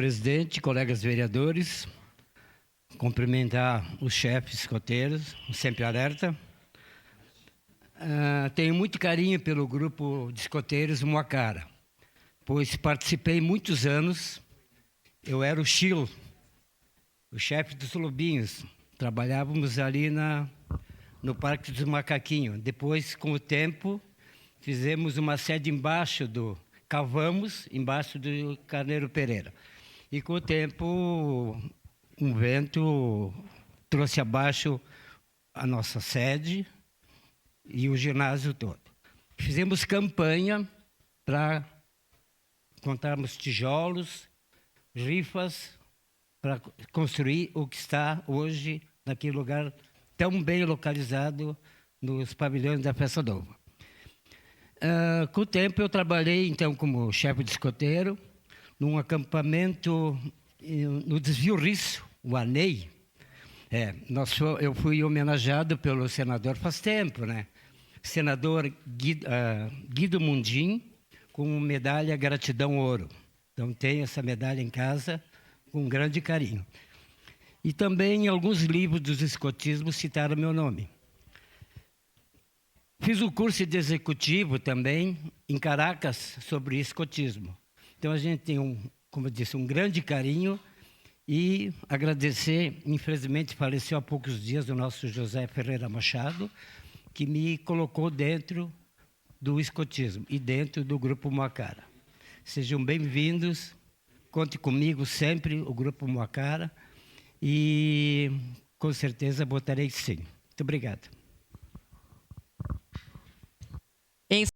presidente, colegas vereadores, cumprimentar os chefes escoteiros, sempre alerta. Tenho muito carinho pelo grupo de escoteiros Moacara, pois participei muitos anos. Eu era o Chilo, o chefe dos lobinhos. Trabalhávamos ali no Parque dos Macaquinhos. Depois, com o tempo, fizemos uma sede cavamos embaixo do Carneiro Pereira. E com o tempo, um vento trouxe abaixo a nossa sede e o ginásio todo. Fizemos campanha para contarmos tijolos, rifas, para construir o que está hoje naquele lugar tão bem localizado nos pavilhões da Festa Nova. Com o tempo eu trabalhei então como chefe de escoteiro num acampamento no Desvio Risso, o ANEI. Eu fui homenageado pelo senador faz tempo, né? Senador Guido Mundim, com medalha Gratidão Ouro. Então tenho essa medalha em casa com grande carinho. E também alguns livros dos escotismos citaram meu nome. Fiz o curso de executivo também em Caracas sobre escotismo. Então a gente tem, como eu disse, um grande carinho e agradecer, infelizmente faleceu há poucos dias o nosso José Ferreira Machado, que me colocou dentro do escotismo e dentro do Grupo Moacara. Sejam bem-vindos, conte comigo sempre, o Grupo Moacara, e com certeza votarei sim. Muito obrigado.